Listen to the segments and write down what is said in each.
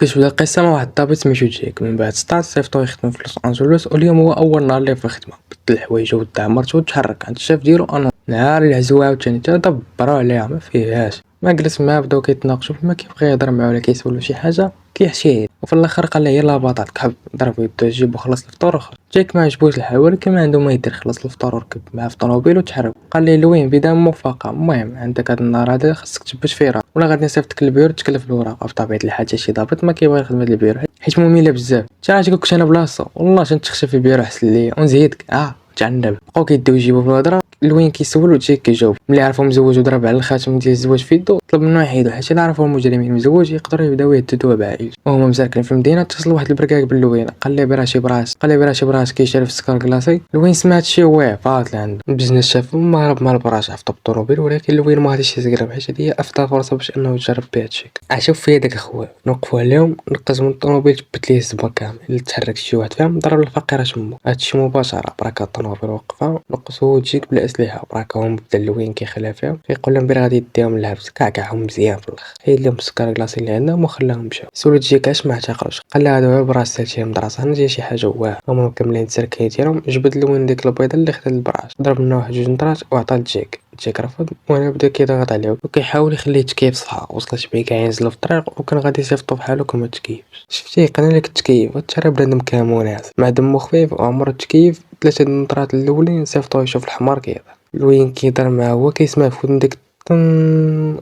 كتبدا القصة مع واحد الضابط سميتو جيك، من بعد ستارت صيفطو يخدم في لوس أنجلوس، واليوم هو أول نهار ليه في الخدمة. بدل الحوايج ودع مرتو وتحرك عند الشاف ديالو أنا نهار اللي عزو عاوتاني تا دبرو عليها ما فيهاش. ما جلس معاه بداو كيتناقشو فيما كيبغي يهضر معاه ولا كيسولو شي حاجة كيحشيه، وفي الاخر قال له يلا بطاط كحب ضرب يدو جيب وخلص الفطور وخرج. جيك ما عجبوش الحال ولكن ما عنده ما يدير، خلص الفطور وركب معاه في الطوموبيل وتحرك. قال ليه لوين بداية موفقة، المهم عندك هاد النهار هذا خاصك تثبت فيه راه ولا غادي نصيفطك للبيرو تكلف الوراق. بطبيعة الحال شي ضابط ما كيبغي يخدم هاد البيرو حيت مملة بزاف. تا اش كنت انا بلاصتو والله تنتخشى في البيرو حسن ليا ونزيدك تعنب. بقاو كيديو يجيبو في الهضره لوين كيسولو جيك كيجاوب. ملي عرفو مزوج وضرب على الخاتم ديال الزواج في يدو طلب منو يحيدو حيت الا عرفو المجرمين مزوج يقدروا يبداو يهددوه بعائلته. وهما مساكنين في المدينه اتصل واحد البركاك باللوين قال ليه براشي براس كيشري في السكر كلاصي. لوين سمعت شي واه فاطل عنده البزنس شافو ما هرب مع البراش عفطو بالطوموبيل، ولكن لوين ما غاديش يزقرب حيت هادي هي افضل فرصه باش انه يجرب بها تشيك. عشوف في داك اخويا نوقفوا عليهم نقز من الطوموبيل جبت ليه الزبا كامل اللي تحرك شي واحد فيهم ضرب الفقيره تمو. هادشي مباشره بركه الطوموبيل وقفها نقصوا جيك بلا اسلحه براكاهم بدا لوين كيخلع فيهم كيقول لهم بلي غادي يديهم للحبس كاعهم مزيان في الاخر. حيد لهم السكر كلاصي اللي عندهم وخلاهم مشاو. سولو جيك اش ما اعتقلوش قال له هادو براس سالتي مدرسه هنا جاي شي حاجه واه. هما مكملين التركيه ديالهم جبد لوين ديك البيضه اللي خدات البراش ضرب لنا واحد جوج نطرات وعطا لجيك. جيك رفض وانا بدا كيضغط عليه وكيحاول يخليه يتكيف صحا. وصلت بيه كاع ينزلوا في الطريق وكان غادي يصيفطو بحالو كما تكيفش. شفتي قال لك التكييف وترى بنادم كاموناس مع دمو خفيف وعمر التكييف 3 النطرات الاولين صيفطو يشوف الحمار كيضرب. لوين كيضرب معاه هو كيسمع في ودن ديك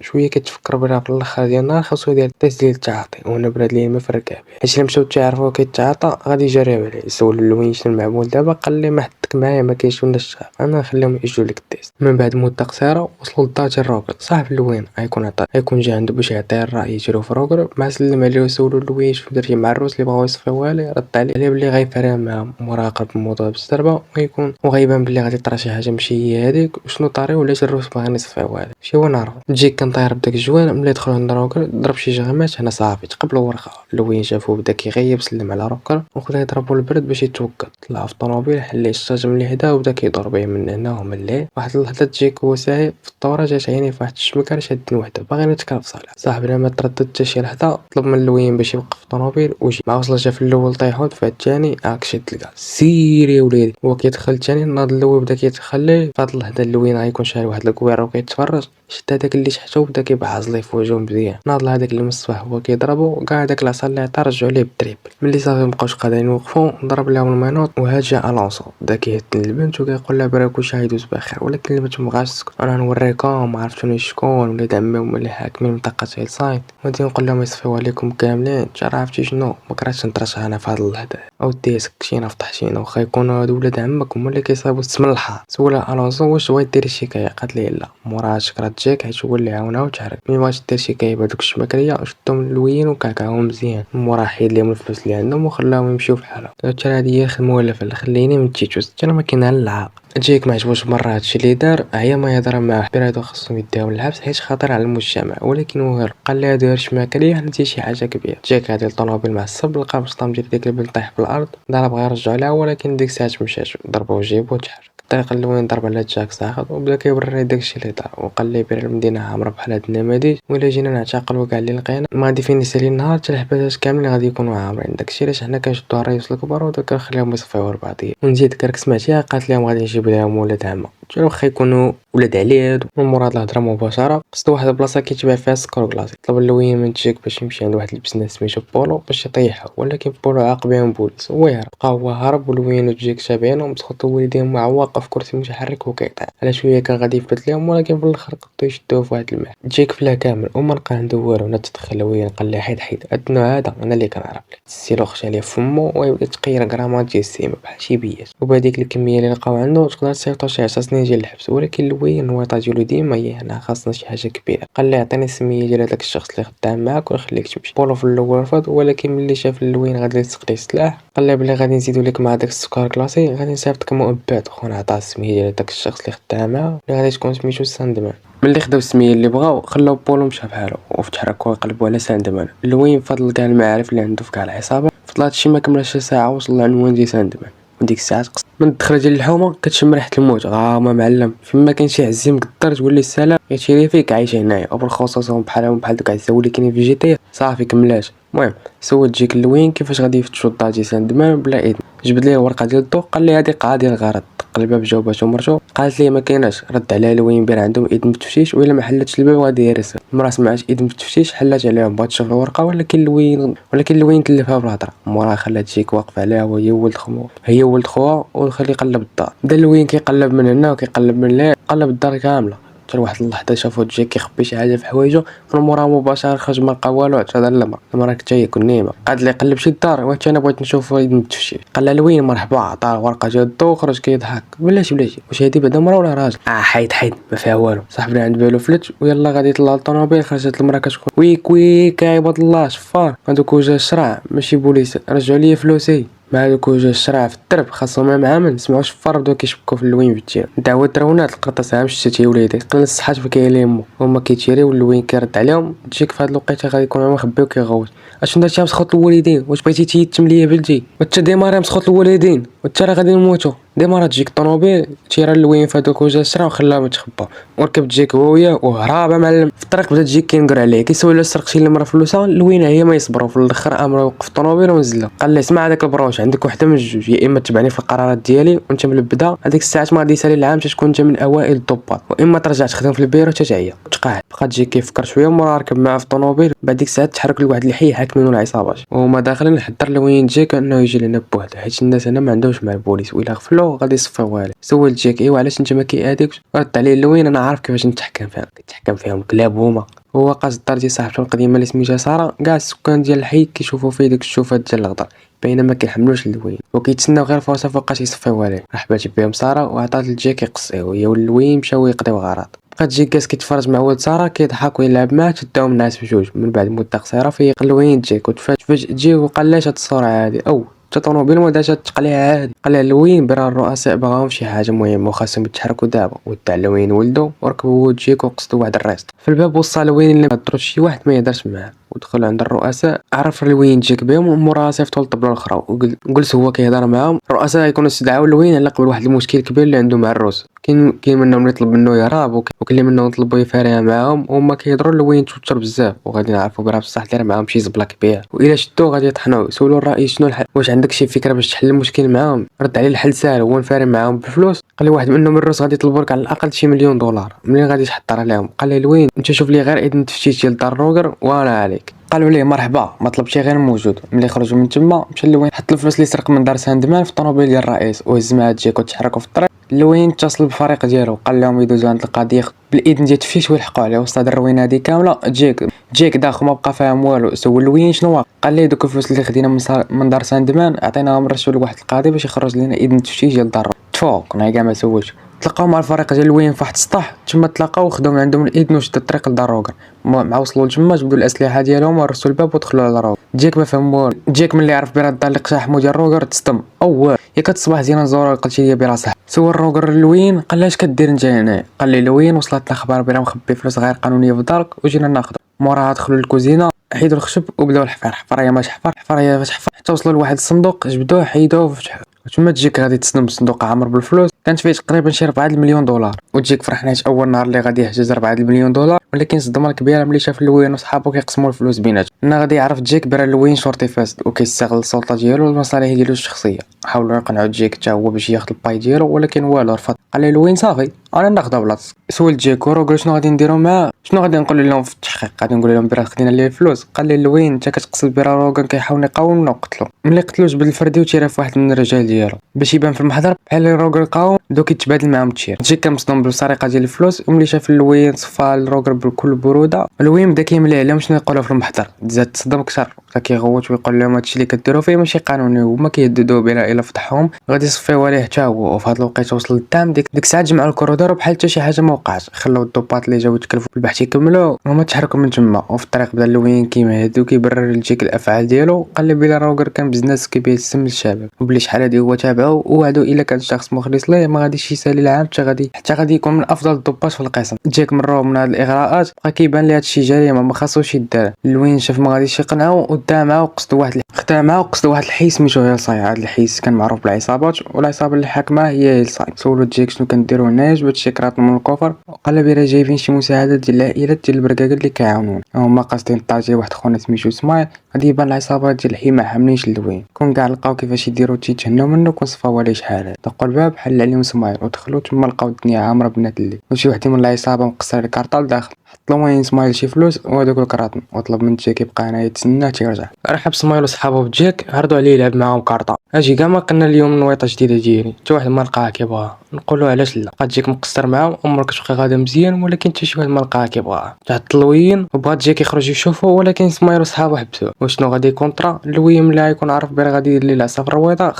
شويه كتفكر بلا في الاخر ديال النهار خاصو يدير التيست ديال التعاطي. وانا براد ليه ما فرقع به حيت الا مشاو تعرفوا كيتعاطى غادي يجريو عليه. يسول لوين شنو المعمول دابا قال لي ما حدك معايا ما كاينش ولا الشغف انا نخليهم يجيو لك التيست. من بعد مده قصيره وصلوا للدار ديال روكر صاحب لوين غيكون جا عنده باش يعطيه الراي يجرو في روكر. مع سلم عليه وسولو لوين شنو درتي مع الروس اللي بغاو يصفيوها ليه. رد عليه بلي غيفرها معاهم مراقب الموضوع بالزربه وغيبان بلي غادي طرا شي حاجه ماشي هي هذيك وشنو طاري ولا الروس باغيين يصفيوها ليه. شي هو نعرف جيك كان طاير بداك الجوان ملي دخلوا عند روكر ضرب شي جغمات هنا صافي تقبلوا ورقه. لوين شافو بدا كيغيب سلم على روكر وخدا يضربوا البرد باش يتوكل. طلع في الطوموبيل حل ليه الشاجم اللي هدا وبدا كيدور به من هنا ومن ليه. واحد اللحظه جيك هو ساهي في الطوره جات عينيه في واحد الشمكه شادين وحده باغي يتكرف صالح. صاحبنا ما تردد حتى شي لحظه طلب من لوين باش يوقف الطوموبيل وجي مع وصل جا في الاول طيحون في الثاني شد الكاع سير يا وليدي. هو كيدخل الثاني ناض الاول بدا كيتخلي فهاد اللحظه لوين غيكون شاري واحد الكويره وكيتفرج شد هذاك اللي تحته وبدا كيبعز ليه في وجهه مزيان. ناض لهداك اللي من الصباح هو كيضربو كاع داك العصا اللي عطا رجعوا ليه بالتريب. ملي صافي مابقاوش قادرين يوقفوا ضرب لهم المينوط وهاد جا الونسو بدا كيهد البنت وكيقول لها برا كلشي غيدوز بخير ولكن اللي ما تبغاش تسكت انا نوريكم ما عرفتوني شكون ولاد عمي هما اللي حاكمين منطقه هيلسايد غادي نقول لهم يصفيو عليكم كاملين. انت عرفتي شنو ما كرهتش نطرش انا في هاد اللحظه او دي سكتينا في طحشينا واخا يكونوا هادو ولاد عمك هما اللي كيصايبوا السم الحار. سولها الونسو واش بغيت دير شكايه قالت ليه لا مورا شكرات جيك حيت هو اللي عاونها وتحرك. ملي بغات دير شكايه بهذوك الشماكريه شدهم لوين وكعكعهم مزيان مورا حيد ليهم الفلوس اللي عندهم وخلاهم يمشيو بحالهم. حتى هذه هي الخدمه ولا فلا خليني من تيتوس انا ما كاين العاق. جيك ما عجبوش مره هادشي اللي دار عيا ما يهضر معاه بيرادو خصهم يديهم للحبس حيت خطر على المجتمع ولكن هو هرب. قال لها داير شماكريه حنتي شي حاجه كبيره. جيك هادي الطوموبيل معصب لقى بسطام ديال ديك البنت طايح في الارض ضرب غير رجعوا لها ولكن ديك الساعه مشات ضربوا جيبو وتحرك. الطريق لوين ضرب على جاك ساخط وبدا كيوري داكشي اللي دار وقال ليه بير المدينه عامره بحال هاد النماذج ولا جينا نعتقلوا كاع اللي لقينا ما غادي فين يسالي النهار حتى الحباسات كاملين غادي يكونوا عامرين. داكشي علاش حنا كنشدوا الرئيس الكبار وكنخليهم يصفيو بعضيا. ونزيد كرك سمعتيها قالت لهم غادي نجيب لهم ولاد عمه قلت له واخا يكونوا ولاد علياد. ومن مورا الهضره مباشره قصدو واحد البلاصه كيتباع فيها السكر كلاصي. طلب لوين من جيك باش يمشي عند واحد البزنس سميتو بولو باش يطيحو ولكن بولو عاق بهم بوليس هو يهرب. بقى هو هرب ولوين وجيك تابعينهم تخطوا والديهم معوق في كرسي متحرك وكيطيح. على شويه كان غادي يثبت لهم ولكن في الاخر قدروا يشدوه في واحد الماء. جيك فلا كامل وما لقى عنده والو لا تدخل لوين قال لي حيد هاد النوع هذا انا اللي كنعرف السيلو خشى ليه فمو ويبدا تقير غرامات ديال السيما بحال شي بياس. وبهذيك الكميه اللي لقاو عنده تقدر تصيفطو شي 10 سنين ديال الحبس ولكن لوين النويطه ديالو ديما هي هنا خاصنا شي حاجه كبيره. قال لي عطيني السميه ديال هذاك الشخص اللي خدام معاك ونخليك تمشي. بولو في الاول رفض ولكن ملي شاف لوين غادي يلصق ليه السلاح قال لي بلي غادي نزيدو لك مع داك السكر كلاسي غادي نصيفطك مؤبد. خونا عطاه السميه ديال هذاك الشخص اللي خدام معاه اللي غادي تكون سميتو ساندمان. ملي خداو السميه اللي بغاو خلاو بولو مشى بحالو وفتحركوا يقلبوا على ساندمان. لوين فضل كاع المعارف اللي عنده في كاع العصابه فضلات شي ما كملش ساعه وصل للعنوان ديال ساندمان. وديك الساعه من الدخله ديال الحومه كتشم ريحه الموت غامه معلم فيما كاين شي عزيم مقدر تولي السلام يتشري فيك عايش هنايا وبالخصوص بحالهم بحال دوك العزا اللي كاينين في جي تي صافي كملاش المهم سولت جيك اللوين كيفاش غادي يفتشوا الطاجي ساندمان بلا اذن، جبد ليه الورقه ديال الضوء، قال لي هذه قاعه ديال الغرض، دق الباب جاوباتو مرتو قالت لي ما كايناش، رد عليها اللوين بين عندهم اذن بالتفتيش وإلا ما حلتش الباب وغادي يرسل. المراه سمعت اذن بالتفتيش حلات عليهم بغات تشوف الورقه، ولكن اللوين تلفها بالهضره. موراها خلات جيك واقف عليها وهي ولد خوها ودخل يقلب الدار. بدا اللوين كيقلب من هنا وكيقلب من هنا، قلب الدار كامله حتى لواحد اللحظه شافو جيك كيخبي شي حاجه في حوايجو، من موراها مباشره خرج ما لقى والو، اعتذر المراه حتى هي كنيمه. قعد لي يقلب شي الدار، واش انا بغيت نشوف التفتيش. قال لها لوين مرحبا، عطاه الورقه ديال الضو وخرج كيضحك. بلاتي واش هادي بعدا مرا ولا راجل؟ حيد ما فيها والو. صاحبنا عند بالو فلت ويلا غادي يطلع للطوموبيل. خرجت المراه كتقول ويك عباد الله شفار هذوك وجه الشرع ماشي بوليس، رجعوا لي فلوسي. مع هذوك وجه الشرع في الدرب خاصهم معامل سمعوا شفار بداو كيشبكوا في اللوين في التير. دعوه ترونات القرطاس عام شتي يا وليدي قال الصحات فكيليمو هما كيتيريو واللوين كيرد عليهم. تجيك في هاد الوقيته غادي يكون مخبي وكيغوت. اشنو درتي مسخوط الوالدين؟ واش بغيتي تيتم ليا بلتي؟ وانت ديما مسخوط الوالدين وانت راه غادي نموتوا. ديما تجيك الطوموبيل تيرا اللوين في هذوك وجه الشرع وخلاهم يتخباو وركب جيك هو وياه وهرب معلم. في الطريق بدا جيك كينقر عليه كيسول له سرق شي المرا فلوسها. اللوين هي ما يصبروا في الاخر امر وقف الطوموبيل ونزل. قال له اسمع هذاك البروش عندك وحده من الجوج، يا اما تبعني في القرارات ديالي وانت ملبدا هذيك الساعات ما غادي يسالي العام تكون انت من اوائل الضباط، واما ترجع تخدم في البيرو تتعيا وتقاعد. بقى جيك كيفكر شويه مورا ركب معاه في الطوموبيل. بعد ديك الساعات تحرك لواحد الحي حاكمين العصابات وهما داخلين. حضر لوين جيك انه يجي لهنا بوحده حيت الناس هنا ما عندهمش مع البوليس وإلا غفلوا غادي يصفيو عليه. سول جيك ايوا علاش انت ما كياديكش؟ رد عليه اللوين انا عارف كيفاش نتحكم فيهم كلاب هما. هو قاصد الدار ديال صاحبته القديمه اللي سميتها ساره. كاع السكان ديال الحي كيشوفوا فيه ديك الشوفات ديال الغدر بينما ما كيحملوش اللوين وكيتسناو غير فرصه فوقاش يصفيو عليه. رحبات بهم ساره وعطات لجيك يقصيو هي واللوين مشاو يقضيو غرض. بقى جيك كاس كيتفرج مع ولد ساره كيضحك ويلعب معاه تداو الناس بجوج. من بعد مده قصيره فيق اللوين جيك وتفاجئ جيك وقال لاش هاد الصوره هادي او طوموبيل ما داش تقليها عادي. قال له اللوين برا الرؤساء بغاهم شي حاجه مهمه وخاصهم يتحركوا دابا. ودع اللوين ولدو وركبوا جيك وقصدوا واحد الريست في الباب. وصل اللوين اللي ما هضروش شي واحد ما يهدرش معاه ودخل عند الرؤساء. عرف اللوين جيك بهم ومورا صيفطوا للطبله الاخرى وجلس هو كيهضر معاهم. الرؤساء يكونوا استدعاو اللوين على قبل واحد المشكل كبير اللي عنده مع الروس. كاين منهم اللي يطلب منه يهرب وكاين اللي منهم طلبوا يفاريها معاهم وهما كيهضروا. اللوين توتر بزاف وغادي نعرفوا بلا بصح داير معاهم شي زبله كبير والا شدوه غادي يطحنوا. يسولوا الرئيس شنو الحل، واش عندك شي فكره باش تحل المشكل معاهم؟ رد عليه الحل ساهل هو نفاري معاهم بالفلوس. قال لي واحد منهم الروس غادي يطلبوا لك على الاقل شي $1,000,000 منين غادي تحضر عليهم. قال لي اللوين انت شوف لي غير اذن تفتيش ديال دار روغر وانا عليك. قالوا ليه مرحبا ما طلبش غير موجود. ملي خرجوا من تما مشى اللوين حط الفلوس اللي سرق من دار ساندمان في الطوموبيل ديال الرئيس وهز معاه جيك وتحركوا في الطريق. اللوين اتصل بالفريق ديالو قال لهم يدوزوا عند القضيه بالاذن ديال التفتيش ويلحقوا عليه. وسط هاد الروينه هادي كامله جيك داخل ما بقى فاهم والو. سول اللوين شنو قال ليه دوك الفلوس اللي خدينا من دار ساندمان عطيناهم رشوه لواحد القاضي باش يخرج لنا اذن التفتيش ديال الدار. تفوق انا كاع ما سولش. تلاقاو مع الفريق ديال اللوين في واحد السطح تما تلاقاو وخداو من عندهم الاذن وشدوا الطريق لدار روغر. مع وصلوا لتما جبدوا الاسلحه ديالهم ورسوا الباب ودخلوا على روغر. جيك ما فهم والو. جيك ملي عرف بان الدار اللي اقتحموا ديال روغر تصدم. يا كتصبح زينه زوره قلتي لي بلا صح. سول روغر اللوين قال لاش كدير انت هنا؟ قال لي اللوين وصلت الاخبار بان مخبي فلوس غير قانونيه في دارك وجينا ناخذ. موراها دخلوا للكوزينه حيدوا الخشب وبداو حفريه ما حفريه حتى وصلوا لواحد الصندوق جبدوه حيدوه وفتحوه. تما تجيك غادي تصدم بالصندوق عامر بالفلوس كانت فيه تقريبا شي $4,000,000. وتجيك فرحناش اول نهار اللي غادي يحجز $4,000,000 ولكن الصدمه الكبيره ملي شاف اللوين وصحابو كيقسموا الفلوس بيناتهم. هنا غادي يعرف جيك بان اللوين شرطي فاسد وكيستغل السلطه ديالو والمصالح ديالو الشخصيه. حاولوا يقنعوا جيك حتى هو باش ياخذ الباي ديالو ولكن والو رفض. قال له اللوين صافي انا ناخذ بلاصتك. سول جيك وروغر شنو غادي نديروا معاه؟ شنو غادي نقول لهم في التحقيق؟ غادي نقول لهم برا خدينا ليه الفلوس. قال لي اللوين انت كتقصد برا روغر كيحاول يقاومنا وقتلو. ملي قتلو جبد الفردي وتيرا في واحد من الرجال ديالو باش يبان في المحضر بحال روغر قاوم بداو كيتبادل معاهم التير. جيك كان مصدوم بالسرقه ديال الفلوس وملي شاف اللوين صفى لروغر بكل بروده. اللوين بدا كيملي عليهم شنو يقولوا في المحضر. زاد تصدم كثر بدا كيغوت ويقول لهم هادشي اللي كديروا فيه ماشي قانوني وهما كيهددوه بلا الا فتحهم غادي يصفيو عليه حتى هو. وفي هذا الوقت وصل للتام ديك الساعه جمعوا الكورودور بحال حتى شي حاجه ما وقعش. خلوا الضباط اللي جاو يتكلفوا بالبحث يكملوا وهما تحركوا من تما. وفي الطريق بدا اللوين كيمهد وكيبرر لجيك الافعال ديالو. قال لي بلا روغر كان بزنس كيبيسم للشباب وبلي شحال هادي هو تابعو ووعدو الا كان شخص مخلص ليه ما غاديش يسالي العام حتى غادي يكون من افضل الضباط في القسم. جيك مرو من هاد الاغراءات بقى كيبان ليه هادشي جريمه ما خاصوش يدار. اللوين شاف ما غاديش يقنعو وداه معاه وقصدوا واحد الحي سميتو هيلساي. هاد الحي كان معروف بالعصابات والعصابه اللي حاكمه هي هيلساي. سولو جيك شنو كنديرو هنا؟ جبت شي كراط من الكفر وقال بلا جايبين شي مساعدات ديال العائلات ديال البركاكل اللي كيعاونونا، هما قاصدين طاجي واحد خونا سميتو اسماعيل. غادي يبان العصابات ديال الحي حاملينش اللوين، كون كاع لقاو كيفاش يديروا تيتهناو منه كون صفاو عليه شحال. دقوا الباب حل عليهم اسماعيل ودخلوا، تما لقاو الدنيا عامره بنات الليل، وشي وحده من العصابه مقصره الكارطه لداخل. حط له وين اسماعيل شي فلوس وهذوك الكراطن وطلب من جاك يبقى هنا يتسناه تيرجع. رحب اسماعيل وصحابو بجاك، عرضوا عليه يلعب معاهم كارطه. اجي كاع ما قلنا اليوم نويطه جديده ديالي، حتى واحد ما لقاها كيبغاها. نقولوا علاش لا، بقات جاك مقصر معاهم عمرك تبقى غادا مزيان، ولكن حتى شي واحد ما لقاها كيبغاها. تحت اللوين وبغات جاك يخرج يشوفو، ولكن اسماعيل وصحابو حبسوه. وشنو غادي كونطرا اللوين ملي يكون عارف بلي غادي يدير ليه العصافره البيضاء،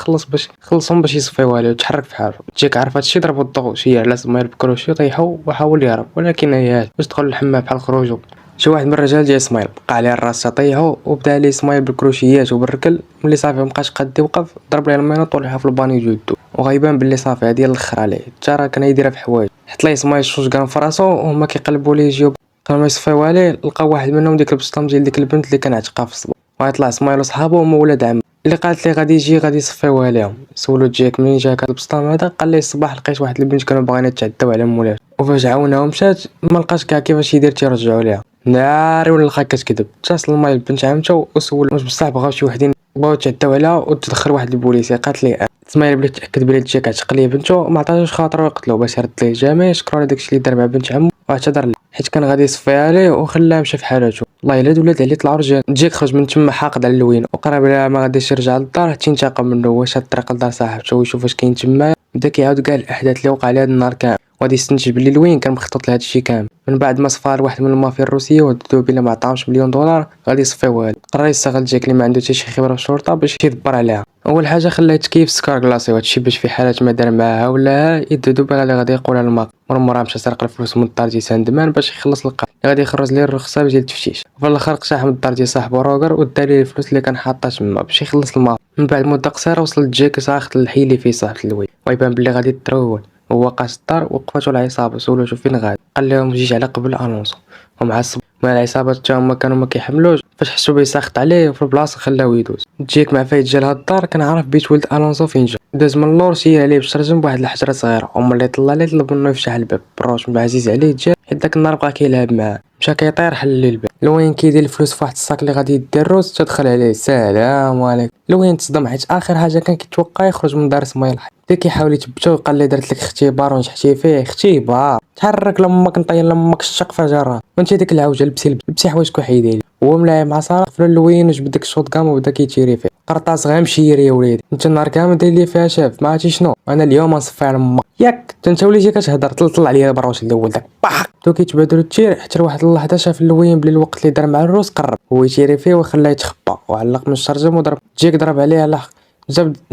خلصهم باش يصفيو عليه وتحرك في حاله. جاك عرف هادشي ضربو الضوء شي على اسماعيل بكروشي طيحو وحاول يهرب، ولكن هي باش دخل الحمام بحال خروجو. شي واحد من الرجال ديال اسماعيل بقى عليه الراس طيحو وبدا عليه اسماعيل بالكروشيات وبالركل. ملي صافي مابقاش قاد يوقف ضرب ليه المينوط وطيحو في البانيو ديال الدو، وغيبان بلي صافي هادي الاخر عليه. حتى راه كان يديرها في حوايج. حط ليه اسماعيل شوشكان في راسو وهما كيقلبوا ليه يجيو قبل ما يصفيو عليه. لقاو واحد منهم ديك البسطام ديال ديك البنت اللي كان عتقها في الصبا، وغيطلع اسماعيل وصحابو هما ولاد عم اللي قالت ليه غادي يجي غادي يصفيو عليهم. سولو جاك منين جاك هاد البسطام هذا، قال ليه الصباح لقيت واحد البنت كانوا باغيين يتعداو على مولاها، وفاش عاونها ومشات ما لقاش كاع كيفاش يدير تيرجعوا ليها. ناري ولا لقى كتكذب. اتصل الماي البنت عمتو وسول واش بصح بغاو شي وحدين بغاو يتعداو عليها وتدخل واحد البوليسي. قالت ليه اسماعيل بلي تاكد بلي جاك عتق ليه بنتو ما عطاش خاطر يقتلو باش يرد ليه الجميع. شكرا على داكشي اللي دار مع بنت عمو واعتذر ليه حيت كان غادي يصفي عليه وخلاه مشى في حالته. والله الا ولاد عليه طلعوا رجال. جاك خرج من تما حاقد على اللوين وقرب على ما غاديش يرجع للدار حتى ينتقم منه. واش هاد الطريق لدار صاحبته ويشوف واش كاين تما. بدا كيعاود كاع الاحداث اللي وقع على هاد النهار كامل، وغادي يستنتج بلي لوين كان مخطط لهاد الشيء كامل. من بعد ما صفى لواحد من المافيا الروسيه وهددوه بلا ما عطاهمش مليون دولار غادي يصفيوها. قرر يستغل جاك اللي ما عنده حتى شي خبره في الشرطه باش يدبر عليها. اول حاجه خلاه يتكيف سكر كلاصي، وهادشي باش في حالات ما دار معاها ولا يددو بها اللي غادي يقولها الماك. مرة مشى سرق الفلوس من الدار ديال ساندمان باش يخلص القاضي اللي غادي يخرج ليه الرخصه ديال التفتيش. وفي الاخر اقتحم الدار ديال صاحبو روغر ودار ليه الفلوس اللي كان حاطها تما باش يخلص الماك. من بعد مده قصيره وصل جاك ساخط للحي اللي فيه صاحب اللوي، ويبان بلي غادي يترول. هو قاص الدار وقفاتو العصابه سولوتو فين غادي، قال لهم جيت على قبل الونسو. ومعصب مع العصابه حتى هما كانوا ما كيحملوش. فاش حسوا بيه ساخط عليه في البلاصه خلاوه يدوز. جيك مع فايت جا لهاد الدار كان عارف بيت ولد الونسو فين جا. داز من اللور سير عليه باش ترجم بواحد الحجره صغيره، وملي طلع ليه طلب منه يفتح الباب. بروش عزيز عليه جا حيت داك النهار بقى كيلعب معاه. مشى كيطير حل ليه الباب. لوين كيدير الفلوس في واحد الصاك اللي غادي يدير الروس تدخل عليه. السلام عليكم. لوين تصدم حيت اخر حاجه كان كيتوقع يخرج من دار اسماعيل حي. بدا كيحاول يثبتو وقال لي درت لك اختبار ونجحتي فيه. اختبار تحرك لامك نطير لامك الشق فجره وانت ديك العوجه لبسي حوايجك وحيدي لي. هو ملاعب مع صالح في اللوين وجبد داك الشوط كام وبدا كيتيري فيه. قرطاس غير مشير يا وليدي، انت النهار كامل داير لي فيها شاف ما عرفتي شنو. انا اليوم نصفي على امك ياك انت وليتي كتهضر. طلع عليا بروش الاول داك باخ. بداو كيتبادلوا التير حتى لواحد اللحظه شاف اللوين بلي الوقت اللي دار مع الروس قرب. هو يتيري فيه وخلاه يتخبى وعلق من الشرجم وضرب جيك ضرب عليه لحق.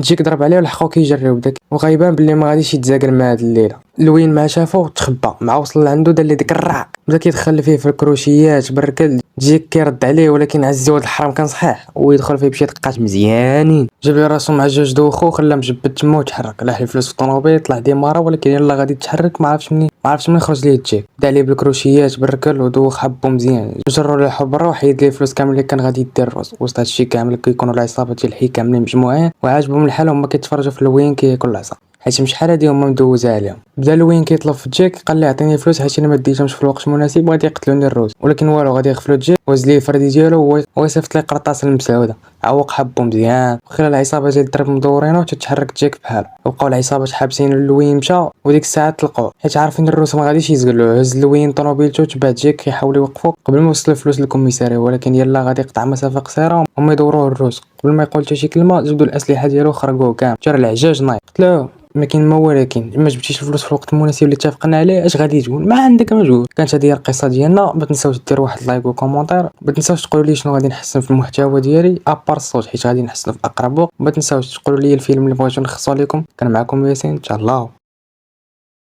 جيك ضرب عليه ولحقو كيجريو بداك وغيبان بلي ما غاديش يتزاقل مع هاد الليله. لوين ما شافو تخبى مع وصل لعندو دار ليه ديك الرع. بدا كيدخل فيه في الكروشيات بالركل. جيك كيرد عليه ولكن عزي ولد الحرام كان صحيح ويدخل فيه بشي دقات مزيانين. جاب ليه راسو مع جوج دوخو خلاه مجبد تما وتحرك. لاح الفلوس في الطوموبيل طلع ديمارا ولكن يلا غادي تحرك ما عرفش منين خرج ليه جيك. بدا عليه بالكروشيات بالركل ودوخ حبو مزيان. جرو ليه حبره وحيد ليه الفلوس كامل اللي كان غادي يدير الروس. وسط هادشي كامل كيكونوا العصابه ديال الحي كاملين مجموعين وعاجبهم الحال هما كيتفرجوا في لوين كياكل العصا حيت شحال هادي هما مدوزه عليهم. بدا لوين كيطلب في جيك قال ليه عطيني فلوس حيت انا ما ديتهمش في الوقت المناسب غادي يقتلوني الروس. ولكن والو غادي يغفلوا جيك وهز ليه الفردي ديالو ويصيفط ليه قرطاس المسعوده. عوق حبو مزيان وخلى العصابه ديال الدرب مدورينه وتتحرك جيك بحال. وبقاو العصابه حابسين لوين مشى وديك الساعه تلقوه حيت عارفين الروس ما غاديش يزقلوه. هز لوين طوموبيلتو تبع جيك كيحاولوا يوقفوا قبل ما يوصل الفلوس للكوميساري، ولكن يلا غادي يقطع مسافه قصيره هما يدوروه الروس. قبل ما يقول حتى شي كلمه جبدوا الاسلحه ديالو خرجوه كامل. جرى العجاج نايض قتلوه. ما كاين ما ولكن ما جبتيش الفلوس في الوقت المناسب اللي اتفقنا عليه اش غادي تقول؟ ما عندك ما تقول. كانت هذه القصه ديالنا. ما تنساوش ديروا واحد لايك وكومونتير. ما تنساوش تقولوا لي شنو غادي نحسن في المحتوى ديالي ابار الصوت حيت غادي نحسنوا في اقرب وقت. ما تنساوش تقولوا لي الفيلم اللي بغيتو نخصو لكم. كان معكم ياسين تهلاو.